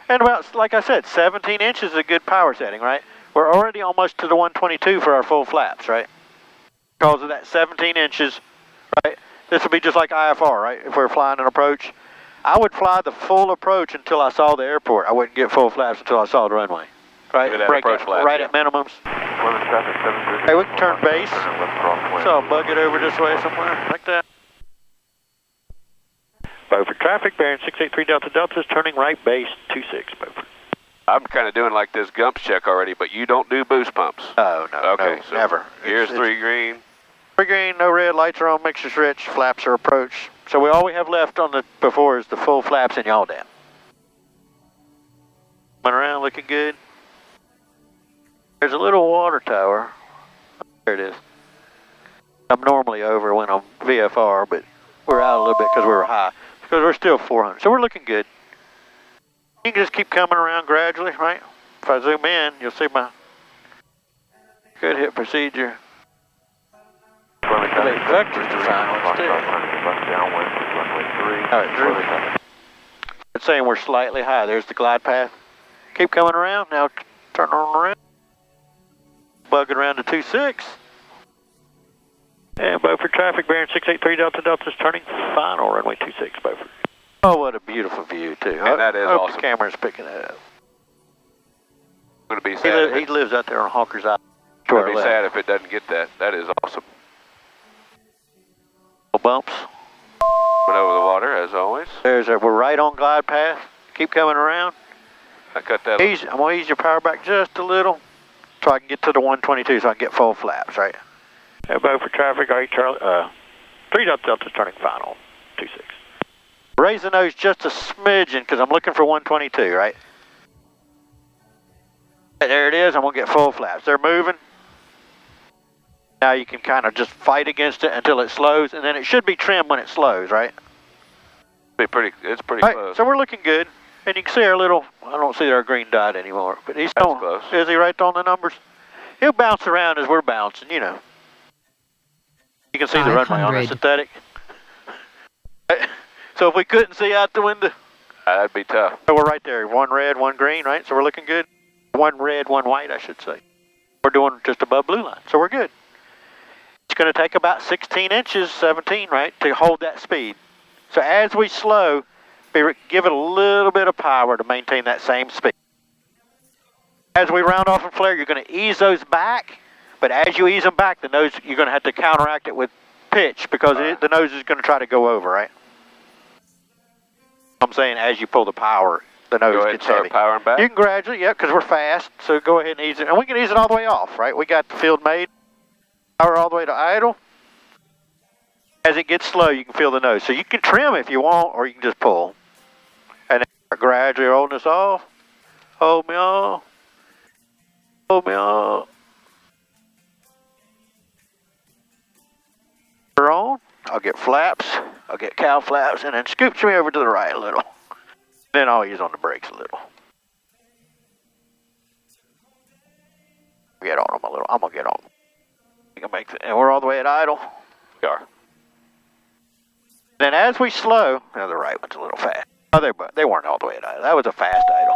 And about, like I said, 17 inches is a good power setting, right? We're already almost to the 122 for our full flaps, right? Because of that 17 inches, right? This would be just like IFR, right? If we're flying an approach. I would fly the full approach until I saw the airport. I wouldn't get full flaps until I saw the runway. Right? Break it right at minimums. Hey, we can turn base. So I'll bug it over this way somewhere, like that. Beaufort traffic, bearing 683 Delta Delta is turning right base 26, Beaufort. I'm kind of doing like this Gumps check already, but you don't do boost pumps. Oh, no, okay, no, so never. Here's 3 green. 3 green, no red, lights are on, mixers rich, flaps are approach. So all we have left on the before is the full flaps and yaw down. Coming around, looking good. There's a little water tower. There it is. I'm normally over when I'm VFR, but we're out a little bit because we were high. Because we're still 400, so we're looking good. You can just keep coming around gradually, right? If I zoom in, you'll see my good hit procedure. Vectors to final too. Alright, Drew. It's saying we're slightly high. There's the glide path. Keep coming around. Now turn on around. Bug it around to 26. And Beaufort traffic bearing 683 Delta Delta is turning final runway 26, Beaufort. Oh, what a beautiful view too. And that is awesome. The camera's picking it up. I'm going to be sad. He lives out there on Hawker's Island. I'm going to be sad if it doesn't get that. That is awesome. Bumps. Went over the water as always. We're right on glide path. Keep coming around. I cut that. I'm going to ease your power back just a little so I can get to the 122 so I can get full flaps, right? And Beaufort traffic, all right, Charlie. 3 Delta Delta's turning final, 26. Raise the nose just a smidgen because I'm looking for 122, right? There it is. I'm going to get full flaps. They're moving. Now you can kind of just fight against it until it slows, and then it should be trimmed when it slows, right? It's pretty right, close. So we're looking good. And you can see our little, I don't see our green dot anymore, but he's still close. Is he right on the numbers? He'll bounce around as we're bouncing, you know. You can see the runway on the synthetic. So if we couldn't see out the window, that'd be tough. So we're right there, 1 red, 1 green, right? So we're looking good. 1 red, 1 white, I should say. We're doing just above blue line, so we're good. It's going to take about 16 inches, 17, right, to hold that speed. So as we slow, give it a little bit of power to maintain that same speed. As we round off and flare, you're going to ease those back, but as you ease them back, the nose, you're going to have to counteract it with pitch because the nose is going to try to go over, right? I'm saying as you pull the power, the nose gets heavy. Powering back? You can gradually, yeah, because we're fast, so go ahead and ease it. And we can ease it all the way off, right? We got the field made. Power all the way to idle. As it gets slow, you can feel the nose. So you can trim if you want, or you can just pull. And then gradually holding this off. Hold me off. Hold me off. We're on. I'll get flaps. I'll get cow flaps, and then scoops me over to the right a little. Then I'll ease on the brakes a little. Get on them a little. I'm going to get on them. And we're all the way at idle. We are. Then as we slow, now the right one's a little fast. Oh, they weren't all the way at idle. That was a fast idle.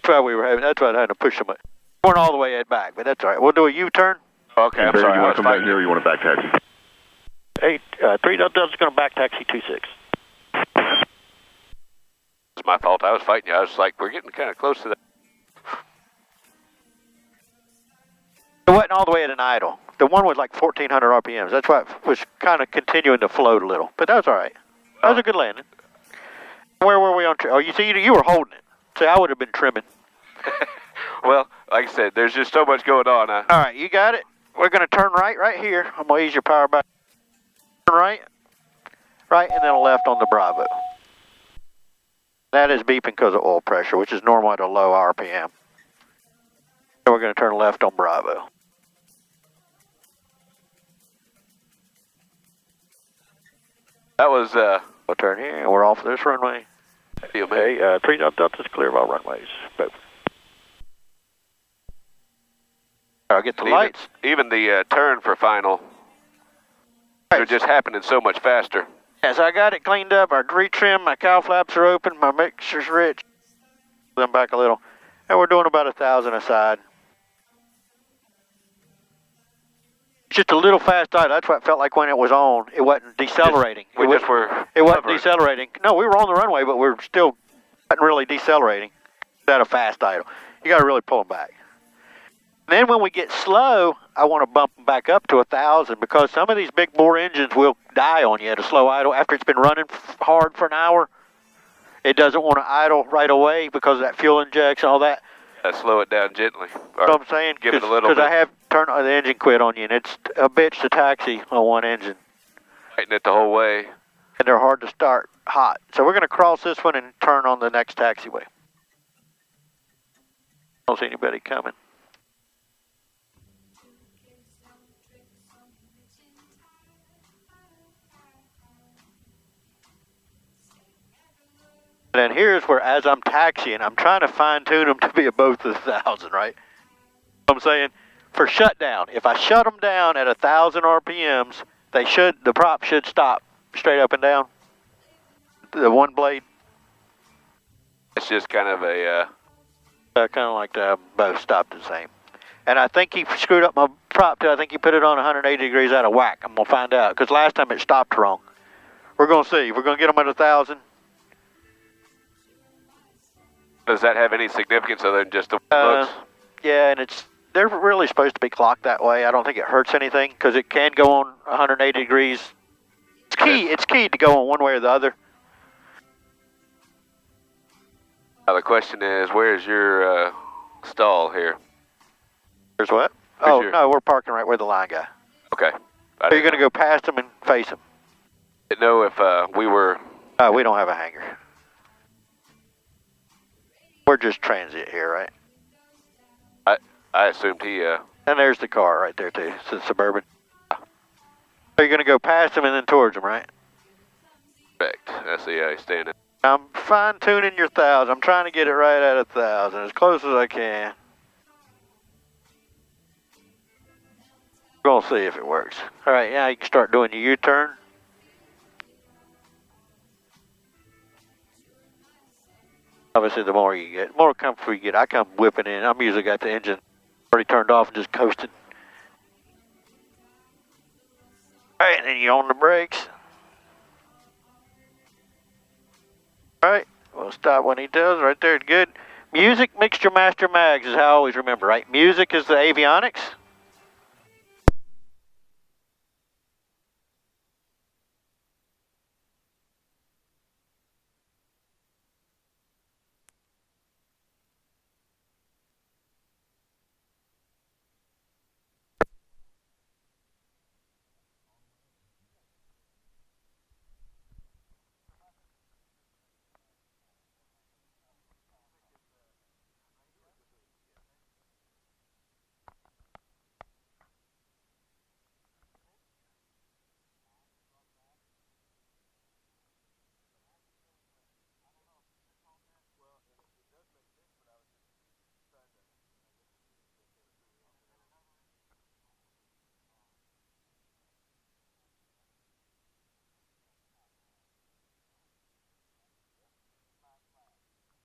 That's why I had to push them. We weren't all the way at back, but that's all right. We'll do a U-turn. Okay, I'm sorry. You want to come back here or you want to back taxi? 3 Delta's going to back taxi 26. It's my fault. I was fighting you. I was like, we're getting kind of close to that. It wasn't all the way at an idle. The one was like 1,400 RPMs. That's why it was kind of continuing to float a little. But that was all right. That was a good landing. Where were we on? Oh, you see, you were holding it. See, I would have been trimming. Well, like I said, there's just so much going on. All right, you got it. We're going to turn right here. I'm going to ease your power back. Turn right, and then a left on the Bravo. That is beeping because of oil pressure, which is normal at a low RPM. So we're going to turn left on Bravo. That was, we'll turn here, and we're off this runway. Okay, 3 Delta's clear of all runways. Both. I'll get the lights. Even the turn for final, they're just happening so much faster. Yes, I got it cleaned up. Our retrim, my cow flaps are open, my mixer's rich. Them back a little. And we're doing about 1,000 a side. Just a little fast idle. That's what it felt like when it was on. It wasn't decelerating. It wasn't decelerating. No, we were on the runway, but we were still wasn't really decelerating. At a fast idle. You got to really pull them back. And then when we get slow, I want to bump them back up to 1,000 because some of these big bore engines will die on you at a slow idle after it's been running hard for an hour. It doesn't want to idle right away because of that fuel injection, all that. Slow it down gently. You know what I'm saying? Give it a little bit. Because I have turned the engine quit on you, and it's a bitch to taxi on one engine. Fighting it the whole way. And they're hard to start hot. So we're going to cross this one and turn on the next taxiway. Don't see anybody coming. And then here's where, as I'm taxiing, I'm trying to fine-tune them to be above 1,000, right? I'm saying, for shutdown, if I shut them down at 1,000 RPMs, the prop should stop straight up and down. The one blade. It's just kind of a... I kind of like to have both stopped the same. And I think he screwed up my prop too. I think he put it on 180 degrees out of whack. I'm going to find out, because last time it stopped wrong. We're going to see. We're going to get them at 1,000. Does that have any significance other than just the looks? Yeah, and they're really supposed to be clocked that way. I don't think it hurts anything because it can go on 180 degrees. It's key to go on one way or the other. Now the question is, where's your stall here? Here's what? No, we're parking right where the line guy. Okay. So you're going to go past them and face them. Didn't know if we were... We don't have a hangar. We're just transit here, right? I assumed he... And there's the car right there, too. It's a Suburban. So you're going to go past them and then towards them, right? Correct. I see how he's standing. I'm fine-tuning your 1,000. I'm trying to get it right at 1,000, as close as I can. We're going to see if it works. All right, now you can start doing your U-turn. Obviously, the more you get, the more comfortable you get. I come whipping in. I'm usually got the engine already turned off and just coasting. All right, and then you're on the brakes. All right, we'll stop when he does. Right there, good. Music, mixture, master, mags is how I always remember, right? Music is the avionics.